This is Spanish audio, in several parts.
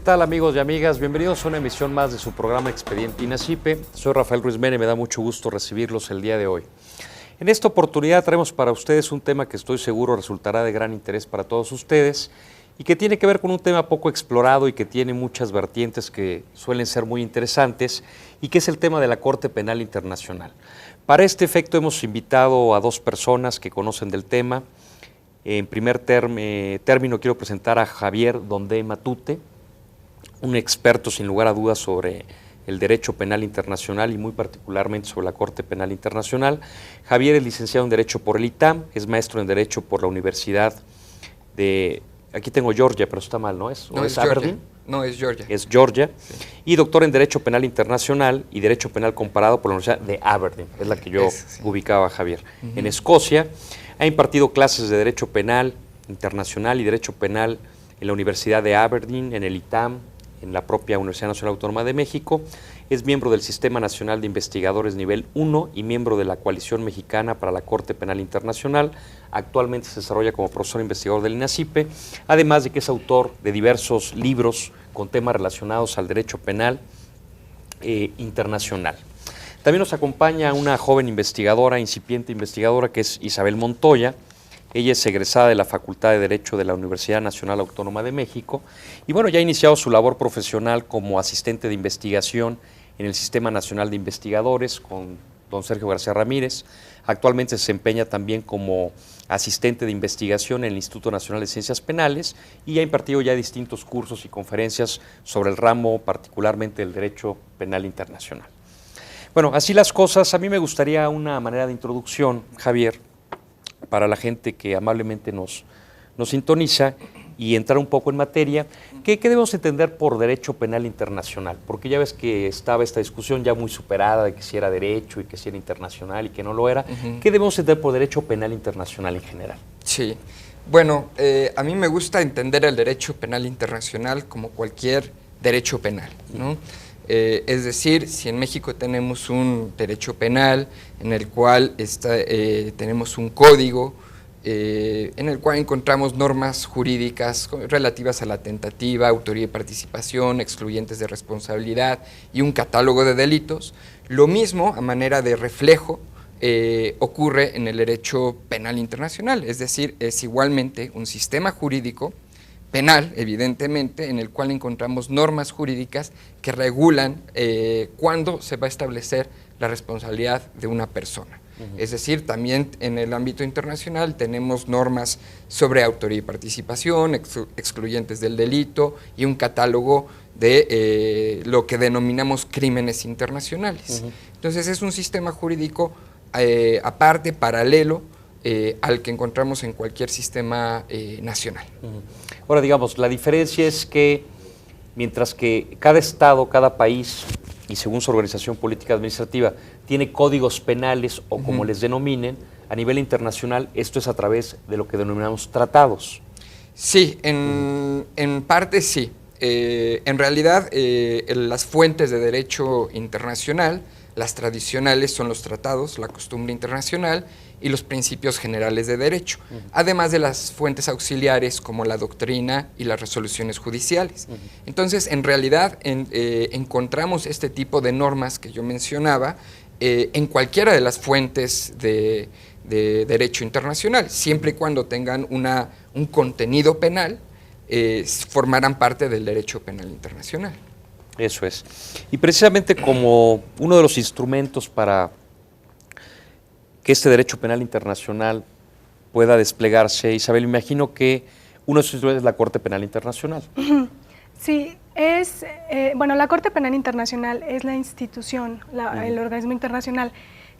tal, amigos y amigas? Bienvenidos a una emisión más de su programa Expediente INACYPE. Soy Rafael Ruiz Mene, me da mucho gusto recibirlos el día de hoy. En esta oportunidad traemos para ustedes un tema que estoy seguro resultará de gran interés para todos ustedes y que tiene que ver con un tema poco explorado y que tiene muchas vertientes que suelen ser muy interesantes y que es el tema de la Corte Penal Internacional. Para este efecto hemos invitado a dos personas que conocen del tema. En primer término quiero presentar a Javier Dondé Matute, un experto sin lugar a dudas sobre el derecho penal internacional y muy particularmente sobre la Corte Penal Internacional. Javier es licenciado en Derecho por el ITAM, es maestro en Derecho por la Universidad de, aquí tengo Georgia, pero está mal, ¿no es? No, es Aberdeen. No, es Georgia. Es Georgia. Sí. Y doctor en Derecho Penal Internacional y Derecho Penal Comparado por la Universidad de Aberdeen, es la que yo ubicaba a Javier. En Escocia ha impartido clases de Derecho Penal Internacional y Derecho Penal en la Universidad de Aberdeen, en el ITAM, en la propia Universidad Nacional Autónoma de México. Es miembro del Sistema Nacional de Investigadores Nivel 1 y miembro de la Coalición Mexicana para la Corte Penal Internacional. Actualmente se desarrolla como profesor investigador del INACYPE, además de que es autor de diversos libros con temas relacionados al derecho penal internacional. También nos acompaña una joven investigadora, incipiente investigadora, que es Isabel Montoya. Ella es egresada de la Facultad de Derecho de la Universidad Nacional Autónoma de México y bueno, ya ha iniciado su labor profesional como asistente de investigación en el Sistema Nacional de Investigadores con don Sergio García Ramírez. Actualmente se desempeña también como asistente de investigación en el Instituto Nacional de Ciencias Penales y ha impartido ya distintos cursos y conferencias sobre el ramo particularmente del derecho penal internacional. Bueno, así las cosas, a mí me gustaría una manera de introducción, Javier, para la gente que amablemente nos sintoniza y entrar un poco en materia. ¿Qué debemos entender por derecho penal internacional? Porque ya ves que estaba esta discusión ya muy superada de que si era derecho y que si era internacional y que no lo era. ¿Qué debemos entender por derecho penal internacional en general? Sí, bueno, a mí me gusta entender el derecho penal internacional como cualquier derecho penal, ¿no? Es decir, si en México tenemos un derecho penal en el cual tenemos un código, en el cual encontramos normas jurídicas relativas a la tentativa, autoría y participación, excluyentes de responsabilidad y un catálogo de delitos, lo mismo a manera de reflejo ocurre en el derecho penal internacional, es decir, es igualmente un sistema jurídico penal, evidentemente, en el cual encontramos normas jurídicas que regulan cuándo se va a establecer la responsabilidad de una persona. Es decir, también en el ámbito internacional tenemos normas sobre autoría y participación, excluyentes del delito y un catálogo de lo que denominamos crímenes internacionales. Entonces es un sistema jurídico aparte, paralelo, al que encontramos en cualquier sistema nacional. Ahora, digamos, la diferencia es que mientras que cada estado, cada país, y según su organización política administrativa, tiene códigos penales o como les denominen, a nivel internacional esto es a través de lo que denominamos tratados. Sí, en parte sí. En realidad, las fuentes de derecho internacional, las tradicionales son los tratados, la costumbre internacional y los principios generales de derecho, además de las fuentes auxiliares como la doctrina y las resoluciones judiciales. Entonces, en realidad, encontramos este tipo de normas que yo mencionaba en cualquiera de las fuentes de derecho internacional, siempre y cuando tengan un contenido penal, formarán parte del derecho penal internacional. Eso es. Y precisamente como uno de los instrumentos para que este derecho penal internacional pueda desplegarse, Isabel, me imagino que uno de esos instrumentos es la Corte Penal Internacional. Sí, bueno, la Corte Penal Internacional es la institución, el organismo internacional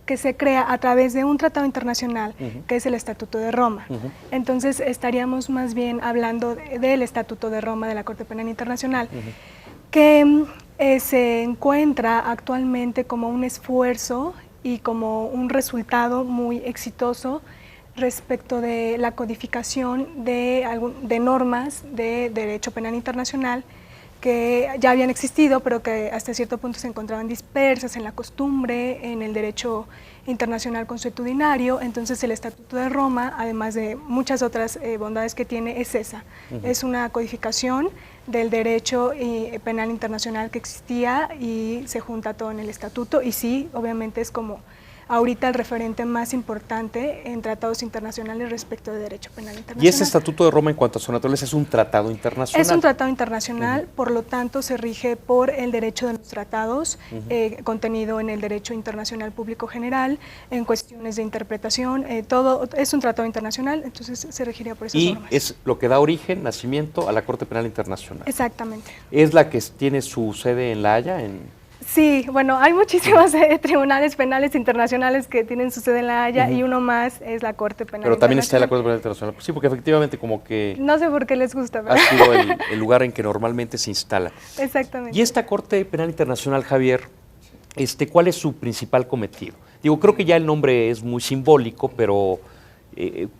que se crea a través de un tratado internacional, que es el Estatuto de Roma. Entonces, estaríamos más bien hablando del Estatuto de Roma de la Corte Penal Internacional, que se encuentra actualmente como un esfuerzo y como un resultado muy exitoso respecto de la codificación de normas de derecho penal internacional que ya habían existido, pero que hasta cierto punto se encontraban dispersas en la costumbre, en el derecho internacional consuetudinario. Entonces el Estatuto de Roma, además de muchas otras bondades que tiene, es esa. Es una codificación del derecho penal internacional que existía y se junta todo en el estatuto, y sí, obviamente es como ahorita el referente más importante en tratados internacionales respecto de derecho penal internacional. Y ese Estatuto de Roma, en cuanto a su naturaleza, es un tratado internacional. Es un tratado internacional, por lo tanto se rige por el derecho de los tratados, contenido en el derecho internacional público general, en cuestiones de interpretación, todo es un tratado internacional, entonces se regiría por esas normas. Y es lo que da origen, nacimiento a la Corte Penal Internacional. Exactamente. ¿Es la que tiene su sede en La Haya? Sí, bueno, hay muchísimos tribunales penales internacionales que tienen su sede en La Haya, y uno más es la Corte Penal Pero también está Internacional. la Corte Penal Internacional. Pues sí, porque efectivamente como que No sé por qué les gusta, pero ha sido el lugar en que normalmente se instala. exactamente. Y esta Corte Penal Internacional, Javier, ¿cuál es su principal cometido? Digo, creo que ya el nombre es muy simbólico, pero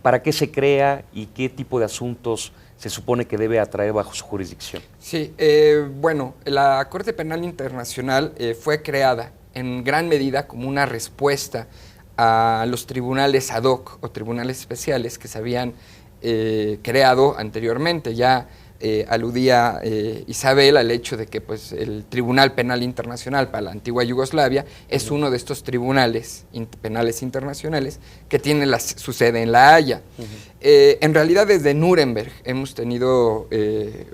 ¿para qué se crea y qué tipo de asuntos se supone que debe atraer bajo su jurisdicción? Sí, bueno, la Corte Penal Internacional fue creada en gran medida como una respuesta a los tribunales ad hoc o tribunales especiales que se habían creado anteriormente. Ya aludía Isabel al hecho de que pues, el Tribunal Penal Internacional para la antigua Yugoslavia es uno de estos tribunales penales internacionales que tiene su sede en La Haya. En realidad desde Nuremberg hemos tenido,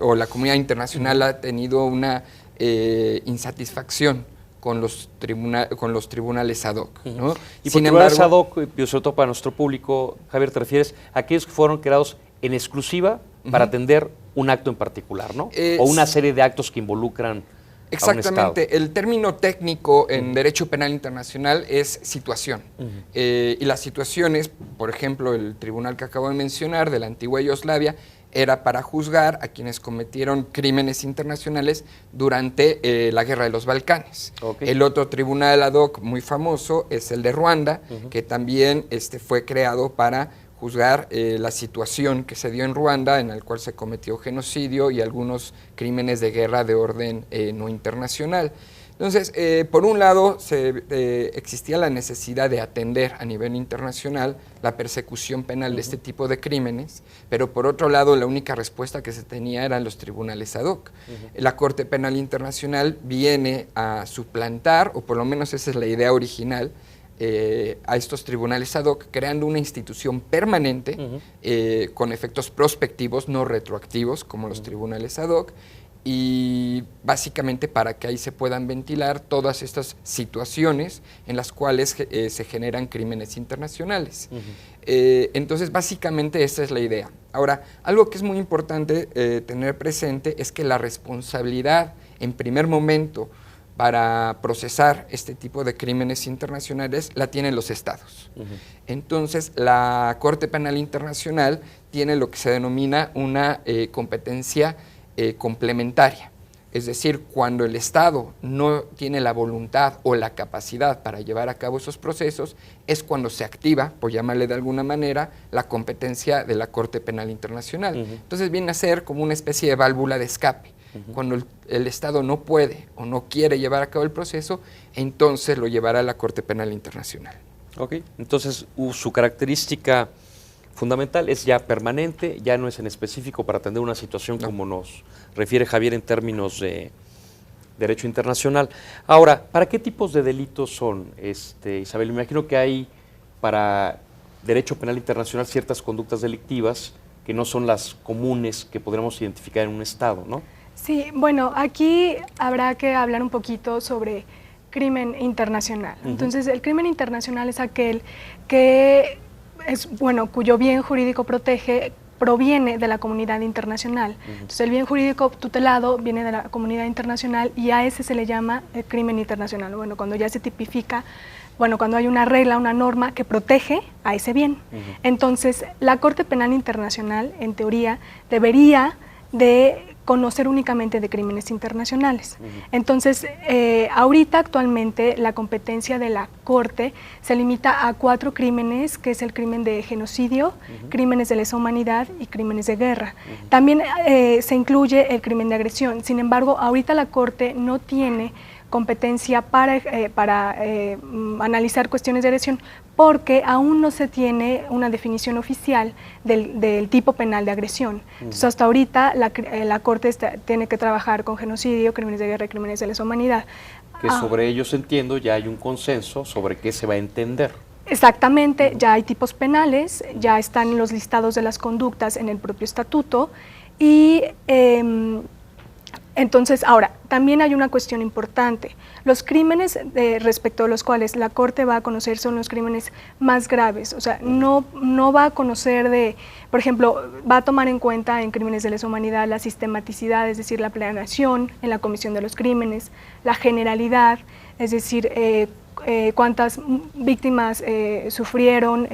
o la comunidad internacional ha tenido una insatisfacción con los tribunales ad hoc, ¿no? Y por tribunales ad hoc, sobre todo para nuestro público, Javier, te refieres a aquellos que fueron creados en exclusiva para atender un acto en particular, ¿no? O una serie de actos que involucran exactamente. a un Estado. El término técnico en derecho penal internacional es situación. Y las situaciones, por ejemplo, el tribunal que acabo de mencionar de la antigua Yugoslavia, era para juzgar a quienes cometieron crímenes internacionales durante la Guerra de los Balcanes. Okay. El otro tribunal ad hoc muy famoso es el de Ruanda, que también fue creado para juzgar la situación que se dio en Ruanda, en el cual se cometió genocidio y algunos crímenes de guerra de orden no internacional. Entonces, por un lado, existía la necesidad de atender a nivel internacional la persecución penal de este tipo de crímenes, pero por otro lado, la única respuesta que se tenía eran los tribunales ad hoc. La Corte Penal Internacional viene a suplantar, o por lo menos esa es la idea original, a estos tribunales ad hoc, creando una institución permanente con efectos prospectivos, no retroactivos, como los tribunales ad hoc, y básicamente para que ahí se puedan ventilar todas estas situaciones en las cuales se generan crímenes internacionales. Entonces, básicamente esa es la idea. Ahora, algo que es muy importante tener presente es que la responsabilidad, en primer momento, para procesar este tipo de crímenes internacionales la tienen los estados. Entonces, la Corte Penal Internacional tiene lo que se denomina una competencia complementaria. Es decir, cuando el Estado no tiene la voluntad o la capacidad para llevar a cabo esos procesos, es cuando se activa, por llamarle de alguna manera, la competencia de la Corte Penal Internacional. Entonces viene a ser como una especie de válvula de escape. Cuando el Estado no puede o no quiere llevar a cabo el proceso, entonces lo llevará a la Corte Penal Internacional. Ok, entonces su característica fundamental es ya permanente, ya no es en específico para atender una situación como nos refiere Javier en términos de derecho internacional. Ahora, ¿para qué tipos de delitos son, Isabel? Me imagino que hay para derecho penal internacional ciertas conductas delictivas que no son las comunes que podremos identificar en un Estado, ¿no? Sí, bueno, aquí habrá que hablar un poquito sobre crimen internacional. Entonces, el crimen internacional es aquel que es, bueno, cuyo bien jurídico proviene de la comunidad internacional. Entonces, el bien jurídico tutelado viene de la comunidad internacional y a ese se le llama el crimen internacional. Bueno, cuando ya se tipifica, bueno, cuando hay una regla, una norma que protege a ese bien. Entonces, la Corte Penal Internacional, en teoría, debería de conocer únicamente de crímenes internacionales. Entonces, ahorita actualmente la competencia de la Corte se limita a 4 crímenes, que es el crimen de genocidio, crímenes de lesa humanidad y crímenes de guerra. También se incluye el crimen de agresión. Sin embargo, ahorita la Corte no tiene competencia para analizar cuestiones de agresión, porque aún no se tiene una definición oficial del tipo penal de agresión. Entonces, hasta ahorita la Corte tiene que trabajar con genocidio, crímenes de guerra y crímenes de lesa humanidad. Que sobre ellos, entiendo, ya hay un consenso sobre qué se va a entender. Exactamente, ya hay tipos penales, ya están los listados de las conductas en el propio estatuto y entonces, ahora, también hay una cuestión importante. Los crímenes respecto a los cuales la Corte va a conocer son los crímenes más graves. O sea, no va a conocer por ejemplo, va a tomar en cuenta en crímenes de lesa humanidad la sistematicidad, es decir, la planeación en la comisión de los crímenes, la generalidad, es decir, cuántas víctimas sufrieron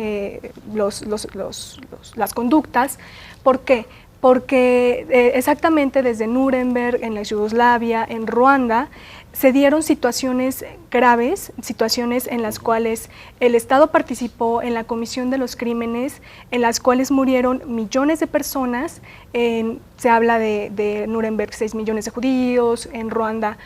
las conductas. ¿Por qué? Porque exactamente desde Nuremberg, en la Yugoslavia, en Ruanda, se dieron situaciones graves, situaciones en las cuales el Estado participó en la comisión de los crímenes, en las cuales murieron millones de personas. Se habla de Nuremberg 6 millones de judíos, en Ruanda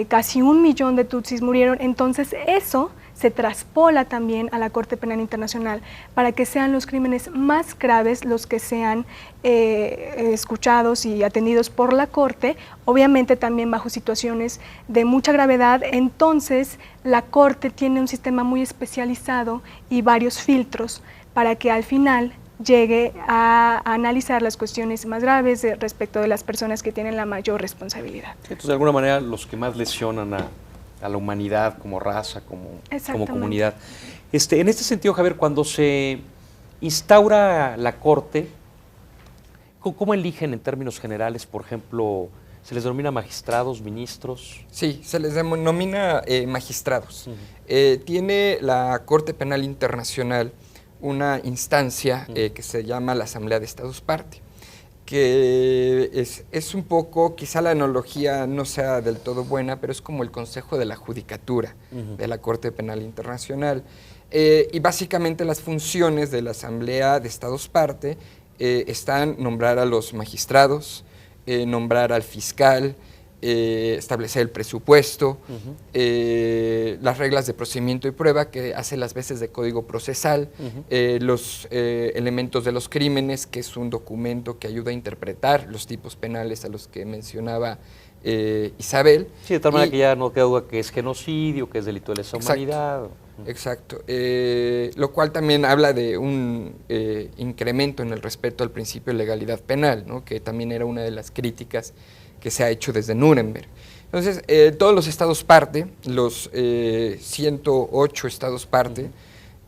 casi 1 millón de tutsis murieron. Entonces eso se traspola también a la Corte Penal Internacional para que sean los crímenes más graves los que sean escuchados y atendidos por la Corte, obviamente también bajo situaciones de mucha gravedad. Entonces la Corte tiene un sistema muy especializado y varios filtros para que al final llegue a analizar las cuestiones más graves respecto de las personas que tienen la mayor responsabilidad. Entonces, de alguna manera, los que más lesionan a la humanidad como raza, como comunidad. En este sentido, Javier, cuando se instaura la Corte, ¿cómo eligen en términos generales, por ejemplo, se les denomina magistrados, ministros? Sí, se les denomina magistrados. Tiene la Corte Penal Internacional una instancia que se llama la Asamblea de Estados Parte, que es un poco, quizá la analogía no sea del todo buena, pero es como el Consejo de la Judicatura de la Corte Penal Internacional. Y básicamente las funciones de la Asamblea de Estados Parte están nombrar a los magistrados, nombrar al fiscal, establecer el presupuesto, las reglas de procedimiento y prueba, que hace las veces de código procesal, los elementos de los crímenes, que es un documento que ayuda a interpretar los tipos penales a los que mencionaba Isabel. Sí, de tal manera que ya no queda duda que es genocidio, que es delito de lesa humanidad. Exacto, lo cual también habla de un incremento en el respeto al principio de legalidad penal, ¿no? Que también era una de las críticas que se ha hecho desde Nuremberg. Entonces, todos los estados parte, los 108 estados parte,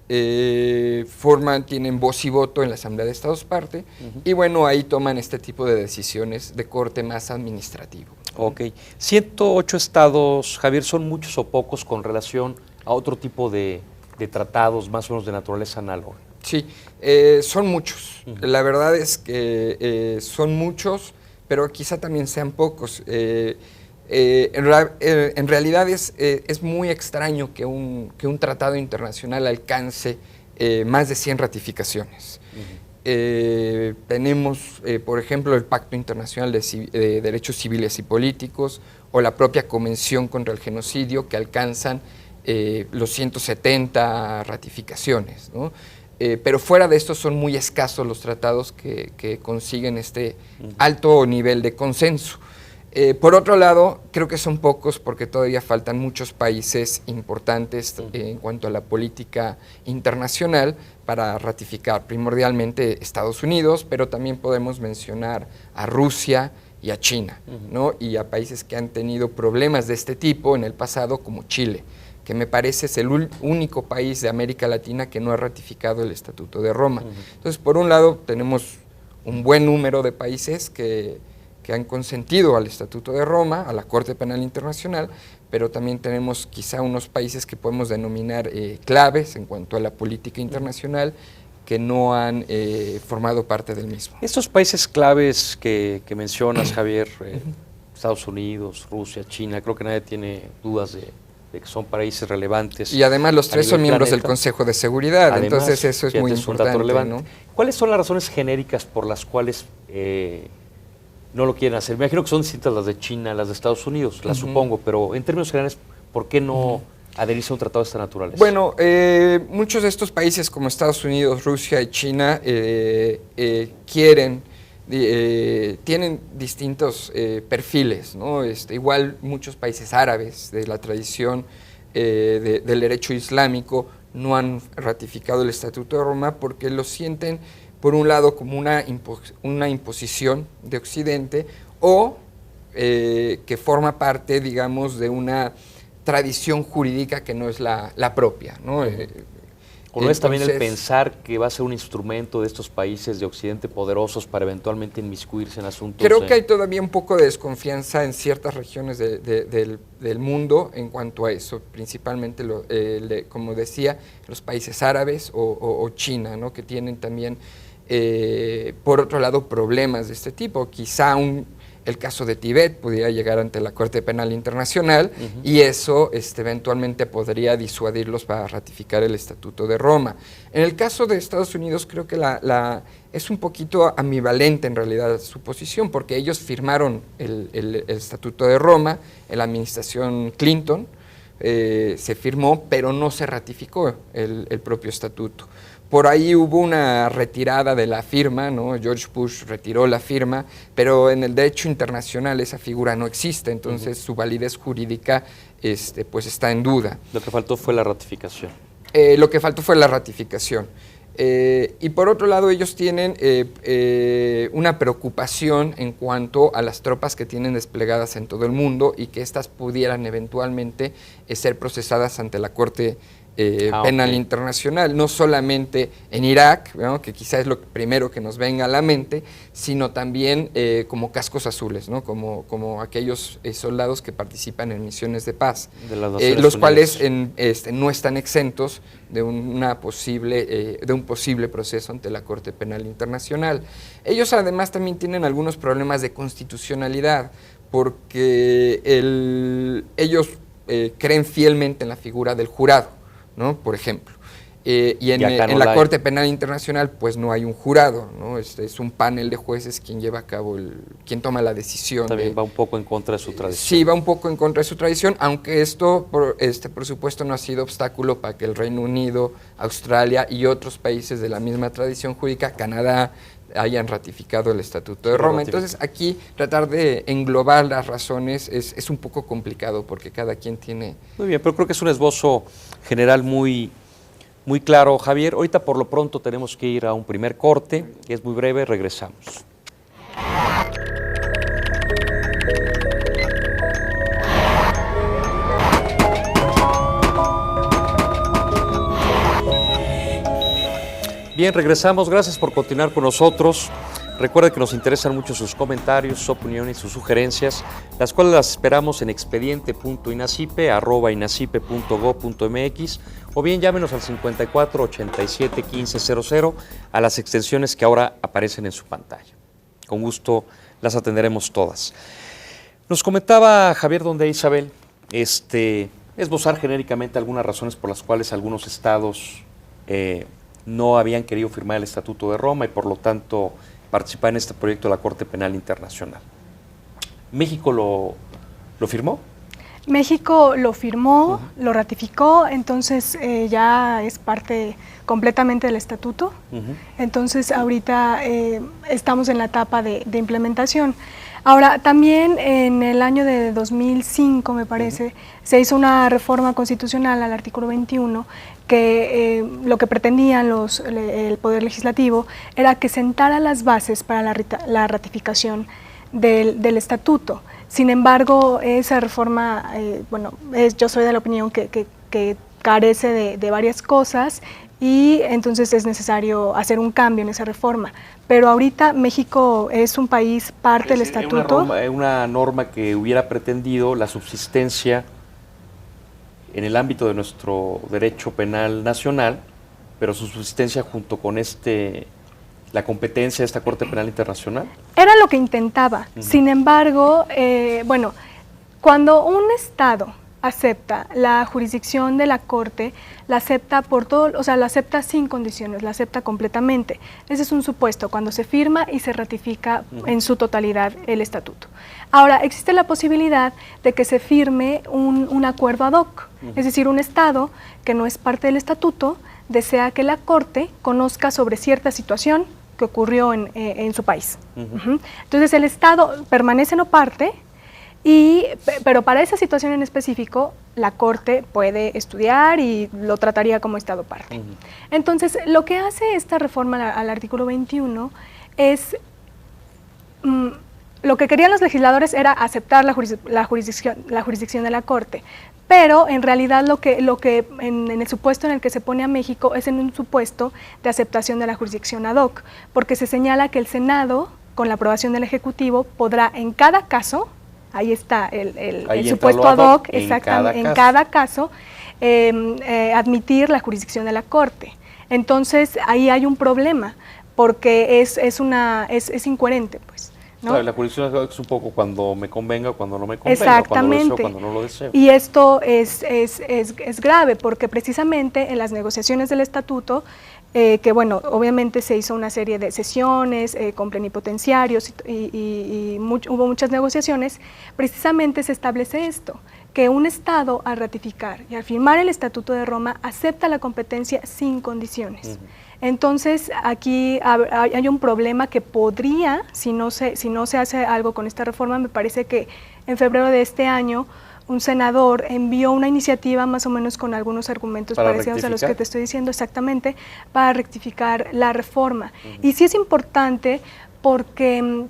tienen voz y voto en la Asamblea de Estados Parte, y bueno, ahí toman este tipo de decisiones de corte más administrativo. Ok. 108 estados, Javier, ¿son muchos o pocos con relación a otro tipo de tratados más o menos de naturaleza análoga? Sí, son muchos. La verdad es que son muchos, pero quizá también sean pocos. En realidad es muy extraño que un tratado internacional alcance más de 100 ratificaciones. Tenemos, por ejemplo, el Pacto Internacional de Derechos Civiles y Políticos o la propia Convención contra el Genocidio, que alcanzan los 170 ratificaciones, ¿no? Pero fuera de esto son muy escasos los tratados que consiguen este alto nivel de consenso. Por otro lado, creo que son pocos porque todavía faltan muchos países importantes en cuanto a la política internacional para ratificar, primordialmente Estados Unidos, pero también podemos mencionar a Rusia y a China, ¿no? Y a países que han tenido problemas de este tipo en el pasado, como Chile, que me parece es el único país de América Latina que no ha ratificado el Estatuto de Roma. Entonces, por un lado, tenemos un buen número de países que han consentido al Estatuto de Roma, a la Corte Penal Internacional, pero también tenemos quizá unos países que podemos denominar claves en cuanto a la política internacional, que no han formado parte del mismo. Estos países claves que mencionas, Javier, Estados Unidos, Rusia, China, creo que nadie tiene dudas de que son países relevantes. Y además los tres son miembros del Consejo de Seguridad, además, entonces eso es muy importante, ¿no? ¿Cuáles son las razones genéricas por las cuales no lo quieren hacer. Me imagino que son distintas las de China, las de Estados Unidos, las supongo, pero en términos generales, ¿por qué no adherirse a un tratado de esta naturaleza? Bueno, muchos de estos países como Estados Unidos, Rusia y China tienen distintos perfiles, ¿no? Igual muchos países árabes de la tradición del derecho islámico no han ratificado el Estatuto de Roma porque lo sienten, por un lado, como una imposición de Occidente o que forma parte, digamos, de una tradición jurídica que no es la propia, ¿no? ¿O no es también el pensar que va a ser un instrumento de estos países de Occidente poderosos para eventualmente inmiscuirse en asuntos? Creo que hay todavía un poco de desconfianza en ciertas regiones del mundo en cuanto a eso, principalmente, como decía, los países árabes o China, ¿no? Que tienen también, por otro lado, problemas de este tipo. Quizá el caso de Tibet pudiera llegar ante la Corte Penal Internacional y eso eventualmente podría disuadirlos para ratificar el Estatuto de Roma. En el caso de Estados Unidos creo que es un poquito ambivalente en realidad su posición, porque ellos firmaron el Estatuto de Roma en la administración Clinton, se firmó, pero no se ratificó el propio estatuto. Por ahí hubo una retirada de la firma, ¿no? George Bush retiró la firma, pero en el derecho internacional esa figura no existe, entonces su validez jurídica pues está en duda. Lo que faltó fue la ratificación. Lo que faltó fue la ratificación. Y por otro lado, ellos tienen una preocupación en cuanto a las tropas que tienen desplegadas en todo el mundo y que éstas pudieran eventualmente ser procesadas ante la Corte Penal Internacional, no solamente en Irak, ¿no? Que quizás es lo primero que nos venga a la mente, sino también como cascos azules, ¿no? Como aquellos soldados que participan en misiones de paz, los cuales no están exentos de un posible proceso ante la Corte Penal Internacional. Ellos además también tienen algunos problemas de constitucionalidad, porque ellos creen fielmente en la figura del jurado, ¿no? Por ejemplo. Y en la Corte Penal Internacional pues no hay un jurado, ¿no? Es un panel de jueces quien lleva a cabo, quien toma la decisión. También va un poco en contra de su tradición. Sí, va un poco en contra de su tradición, aunque esto, por supuesto, no ha sido obstáculo para que el Reino Unido, Australia y otros países de la misma tradición jurídica, Canadá, hayan ratificado el Estatuto de Roma. Entonces aquí tratar de englobar las razones es un poco complicado porque cada quien tiene... Muy bien, pero creo que es un esbozo general muy claro, Javier. Ahorita por lo pronto tenemos que ir a un primer corte, que es muy breve, regresamos. Bien, regresamos. Gracias por continuar con nosotros. Recuerden que nos interesan mucho sus comentarios, sus opiniones, sus sugerencias, las cuales las esperamos en expediente.inacipe@inacipe.gov.mx o bien llámenos al 54 87 15 00 a las extensiones que ahora aparecen en su pantalla. Con gusto las atenderemos todas. Nos comentaba Javier Donde Isabel, esbozar genéricamente algunas razones por las cuales algunos estados no habían querido firmar el Estatuto de Roma y por lo tanto participar en este proyecto de la Corte Penal Internacional. ¿México lo firmó? México lo firmó, lo ratificó, entonces ya es parte completamente del estatuto. Entonces ahorita estamos en la etapa de implementación. Ahora, también en el año de 2005, me parece, se hizo una reforma constitucional al artículo 21 que lo que pretendían el Poder Legislativo era que sentara las bases para la ratificación del estatuto. Sin embargo, esa reforma, yo soy de la opinión que carece de varias cosas y entonces es necesario hacer un cambio en esa reforma. Pero ahorita México es un país parte del estatuto. Una norma que hubiera pretendido la subsistencia en el ámbito de nuestro derecho penal nacional, pero su subsistencia junto con la competencia de esta Corte Penal Internacional. Era lo que intentaba. Sin embargo, cuando un Estado acepta la jurisdicción de la Corte, la acepta por todo, o sea, la acepta sin condiciones, la acepta completamente. Ese es un supuesto, cuando se firma y se ratifica en su totalidad el estatuto. Ahora, existe la posibilidad de que se firme un acuerdo ad hoc, es decir, un Estado que no es parte del estatuto desea que la Corte conozca sobre cierta situación que ocurrió en su país. Entonces, el Estado permanece no parte, pero para esa situación en específico, la Corte puede estudiar y lo trataría como Estado parte. Entonces, lo que hace esta reforma al artículo 21 es, lo que querían los legisladores era aceptar la jurisdicción de la Corte, pero en realidad lo que en el supuesto en el que se pone a México es en un supuesto de aceptación de la jurisdicción ad hoc, porque se señala que el Senado, con la aprobación del Ejecutivo, podrá en cada caso, ahí está el supuesto ad hoc, exactamente, en cada caso, admitir la jurisdicción de la Corte. Entonces, ahí hay un problema, porque es incoherente, pues, ¿no? Claro, la jurisdicción es un poco cuando me convenga o cuando no me convenga, exactamente, cuando no lo deseo. Y esto es grave, porque precisamente en las negociaciones del estatuto, que bueno, obviamente se hizo una serie de sesiones con plenipotenciarios y hubo muchas negociaciones, precisamente se establece esto, que un Estado al ratificar y al firmar el Estatuto de Roma acepta la competencia sin condiciones. Entonces, aquí hay un problema que podría, si no se hace algo con esta reforma, me parece que en febrero de este año un senador envió una iniciativa más o menos con algunos argumentos parecidos a los que te estoy diciendo exactamente, para rectificar la reforma. Y sí es importante porque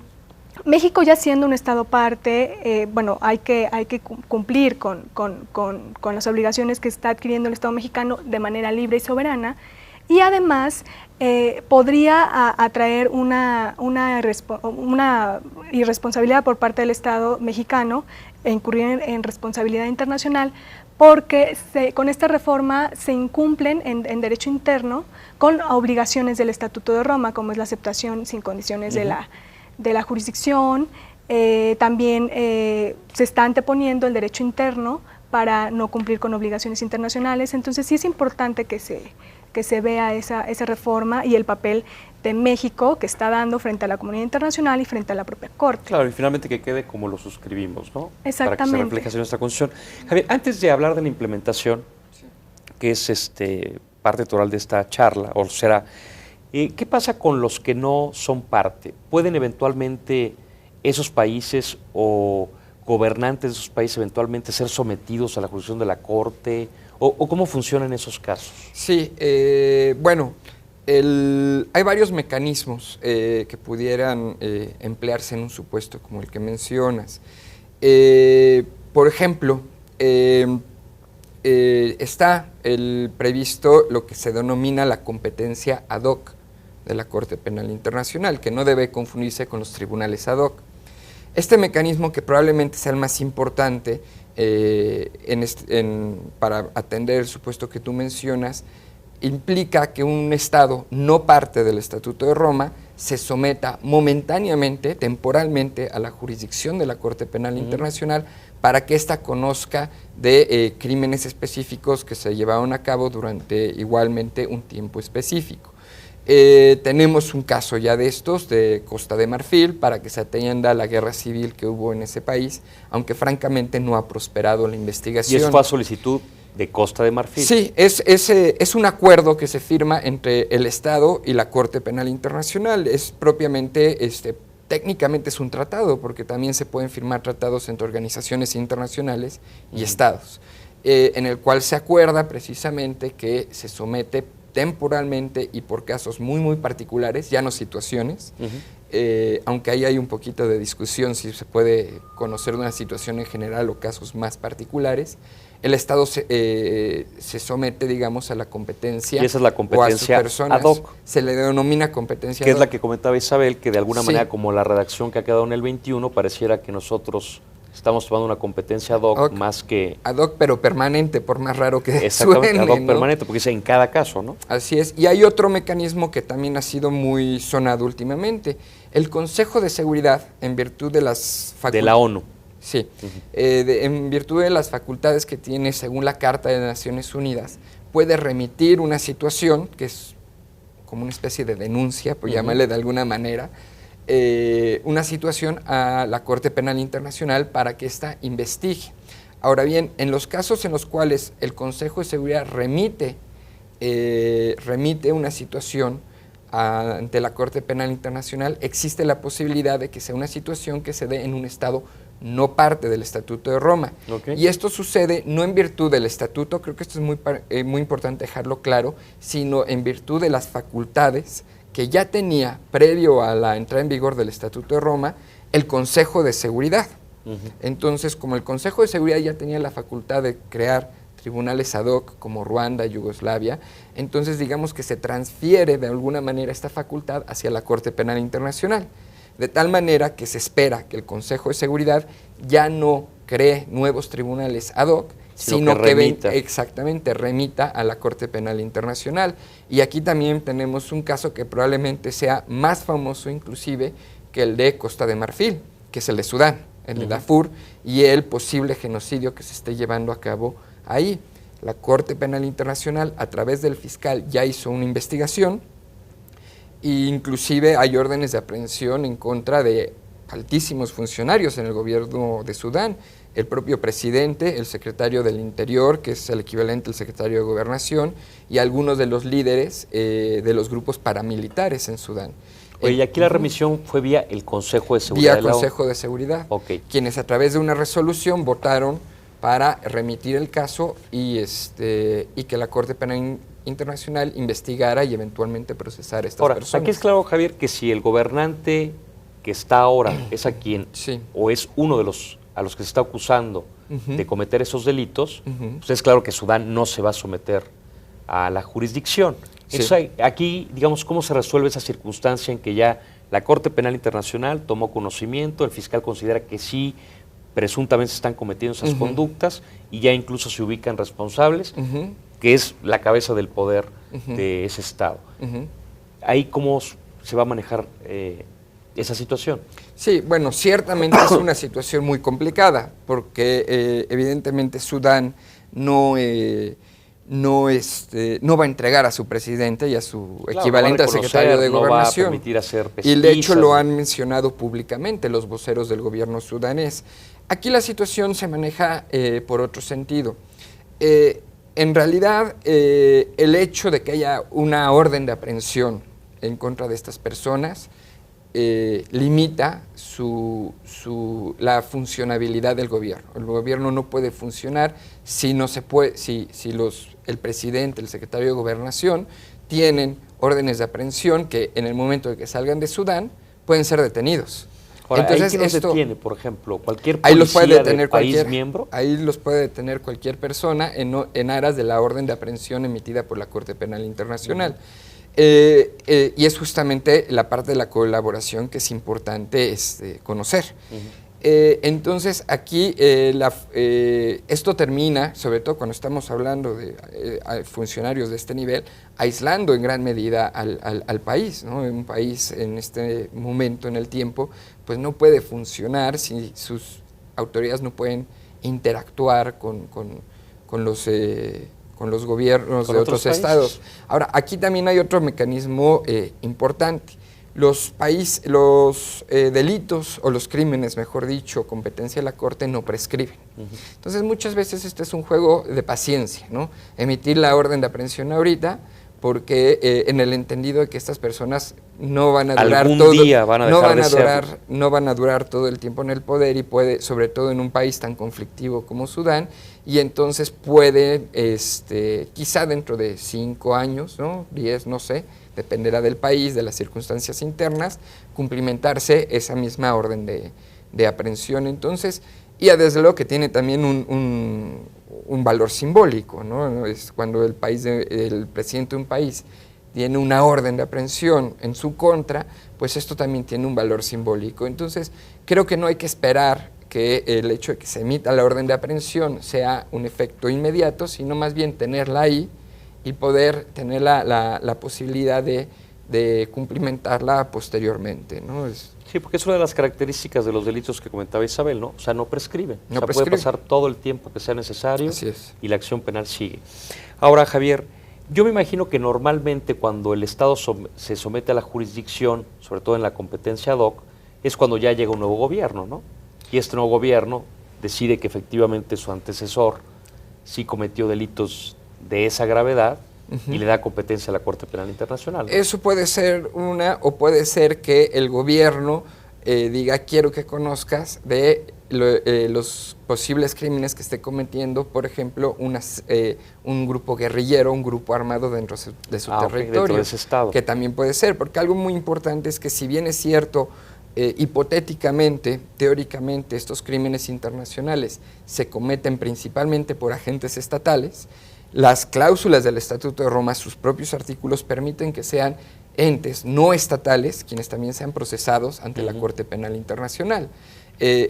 México, ya siendo un Estado parte, bueno, hay que cumplir con las obligaciones que está adquiriendo el Estado mexicano de manera libre y soberana, y además podría atraer una irresponsabilidad por parte del Estado mexicano e incurrir en responsabilidad internacional, porque con esta reforma se incumplen en derecho interno con obligaciones del Estatuto de Roma, como es la aceptación sin condiciones de la jurisdicción. También se está anteponiendo el derecho interno para no cumplir con obligaciones internacionales. Entonces sí es importante que se vea esa reforma y el papel de México que está dando frente a la comunidad internacional y frente a la propia Corte. Claro, y finalmente que quede como lo suscribimos, ¿no? Exactamente. Para que se refleje en nuestra Constitución. Javier, antes de hablar de la implementación, que es parte total de esta charla, o será, ¿qué pasa con los que no son parte? ¿Pueden eventualmente esos países o gobernantes de esos países eventualmente ser sometidos a la jurisdicción de la Corte? ¿O cómo funcionan esos casos? Sí, bueno, hay varios mecanismos que pudieran emplearse en un supuesto como el que mencionas. Por ejemplo, está previsto lo que se denomina la competencia ad hoc de la Corte Penal Internacional, que no debe confundirse con los tribunales ad hoc. Este mecanismo, que probablemente sea el más importante para atender el supuesto que tú mencionas, implica que un Estado no parte del Estatuto de Roma se someta momentáneamente, temporalmente, a la jurisdicción de la Corte Penal Internacional para que ésta conozca de crímenes específicos que se llevaron a cabo durante igualmente un tiempo específico. Tenemos un caso ya de estos de Costa de Marfil, para que se atienda la guerra civil que hubo en ese país, aunque francamente no ha prosperado la investigación. ¿Y eso fue a solicitud de Costa de Marfil? Sí, es un acuerdo que se firma entre el Estado y la Corte Penal Internacional. Es propiamente, técnicamente es un tratado, porque también se pueden firmar tratados entre organizaciones internacionales y Estados, en el cual se acuerda precisamente que se somete temporalmente y por casos muy, muy particulares, ya no situaciones, aunque ahí hay un poquito de discusión si se puede conocer de una situación en general o casos más particulares, el Estado se somete, digamos, a la competencia, y esa es la competencia o a sus personas, ad hoc. Se le denomina competencia que ad hoc. es la que comentaba Isabel, que de alguna manera, como la redacción que ha quedado en el 21, pareciera que nosotros estamos tomando una competencia ad hoc más que... Ad hoc, pero permanente, por más raro que exactamente, suene, ad hoc, ¿no? Permanente, porque es en cada caso, ¿no? Así es. Y hay otro mecanismo que también ha sido muy sonado últimamente. El Consejo de Seguridad, en virtud de las facultades... De la ONU. Sí, en virtud de las facultades que tiene según la Carta de Naciones Unidas, puede remitir una situación que es como una especie de denuncia, por llamarle de alguna manera, una situación a la Corte Penal Internacional para que ésta investigue. Ahora bien, en los casos en los cuales el Consejo de Seguridad remite una situación ante la Corte Penal Internacional, existe la posibilidad de que sea una situación que se dé en un Estado no parte del Estatuto de Roma. Okay. Y esto sucede no en virtud del Estatuto, creo que esto es muy importante dejarlo claro, sino en virtud de las facultades que ya tenía, previo a la entrada en vigor del Estatuto de Roma, el Consejo de Seguridad. Entonces, como el Consejo de Seguridad ya tenía la facultad de crear tribunales ad hoc como Ruanda, Yugoslavia, entonces digamos que se transfiere de alguna manera esta facultad hacia la Corte Penal Internacional, de tal manera que se espera que el Consejo de Seguridad ya no cree nuevos tribunales ad hoc, sino que remita a la Corte Penal Internacional. Y aquí también tenemos un caso que probablemente sea más famoso inclusive que el de Costa de Marfil, que es el de Sudán, el de Darfur, y el posible genocidio que se esté llevando a cabo ahí. La Corte Penal Internacional, a través del fiscal, ya hizo una investigación, e inclusive hay órdenes de aprehensión en contra de altísimos funcionarios en el gobierno de Sudán, el propio presidente, el secretario del Interior, que es el equivalente al secretario de Gobernación, y algunos de los líderes de los grupos paramilitares en Sudán. Oye, y aquí la remisión fue vía el Consejo de Seguridad. Vía Consejo de Seguridad, quienes a través de una resolución votaron para remitir el caso y que la Corte Penal Internacional investigara y eventualmente procesara a estas personas. Aquí es claro, Javier, que si el gobernante que está ahora es a quien, o es uno de los a los que se está acusando de cometer esos delitos, pues es claro que Sudán no se va a someter a la jurisdicción. Entonces, aquí, digamos, ¿cómo se resuelve esa circunstancia en que ya la Corte Penal Internacional tomó conocimiento, el fiscal considera que sí, presuntamente se están cometiendo esas conductas y ya incluso se ubican responsables, que es la cabeza del poder de ese Estado? Ahí, ¿cómo se va a manejar esa situación? Sí, bueno, ciertamente es una situación muy complicada, porque evidentemente Sudán no va a entregar a su presidente y a su equivalente al secretario de Gobernación. No va a permitir hacer pesquisas. Y de hecho lo han mencionado públicamente los voceros del gobierno sudanés. Aquí la situación se maneja por otro sentido. En realidad, el hecho de que haya una orden de aprehensión en contra de estas personas limita la funcionabilidad del gobierno. El gobierno no puede funcionar si el presidente, el secretario de Gobernación tienen órdenes de aprehensión que en el momento de que salgan de Sudán pueden ser detenidos. Ahora, entonces, ¿quién los detiene, por ejemplo? ¿Cualquier ahí los puede detener del país miembro? Ahí los puede detener cualquier persona en aras de la orden de aprehensión emitida por la Corte Penal Internacional. Y es justamente la parte de la colaboración que es importante conocer. Entonces, aquí esto termina, sobre todo cuando estamos hablando de funcionarios de este nivel, aislando en gran medida al país, ¿no? Un país en este momento, en el tiempo, pues no puede funcionar si sus autoridades no pueden interactuar con los gobiernos de otros estados. Ahora, aquí también hay otro mecanismo importante. Los delitos o los crímenes, mejor dicho, competencia de la Corte no prescriben. Entonces, muchas veces este es un juego de paciencia, ¿no? Emitir la orden de aprehensión ahorita, porque en el entendido de que estas personas no van a durar no van a durar todo el tiempo en el poder, y puede, sobre todo en un país tan conflictivo como Sudán, y entonces puede, quizá dentro de 5 años, ¿no? 10, no sé, dependerá del país, de las circunstancias internas, cumplimentarse esa misma orden de aprehensión. Entonces, y desde luego que tiene también un valor simbólico, ¿no? Es cuando el presidente de un país tiene una orden de aprehensión en su contra, pues esto también tiene un valor simbólico. Entonces, creo que no hay que esperar que el hecho de que se emita la orden de aprehensión sea un efecto inmediato, sino más bien tenerla ahí y poder tener la posibilidad de de cumplimentarla posteriormente, ¿no? Sí, porque es una de las características de los delitos que comentaba Isabel, ¿no? O sea, no prescriben. No o sea, prescribe. puede pasar todo el tiempo que sea necesario Así es. y la acción penal sigue. Ahora, Javier, yo me imagino que normalmente cuando el Estado se somete a la jurisdicción, sobre todo en la competencia ad hoc, es cuando ya llega un nuevo gobierno, ¿no? Y este nuevo gobierno decide que efectivamente su antecesor sí cometió delitos de esa gravedad y le da competencia a la Corte Penal Internacional, ¿no? Eso puede ser una, o puede ser que el gobierno diga, quiero que conozcas de los posibles crímenes que esté cometiendo, por ejemplo, un grupo guerrillero, un grupo armado dentro de su territorio. Dentro de ese estado. Que también puede ser, porque algo muy importante es que si bien es cierto, hipotéticamente, teóricamente, estos crímenes internacionales se cometen principalmente por agentes estatales, las cláusulas del Estatuto de Roma, sus propios artículos, permiten que sean entes no estatales quienes también sean procesados ante la Corte Penal Internacional.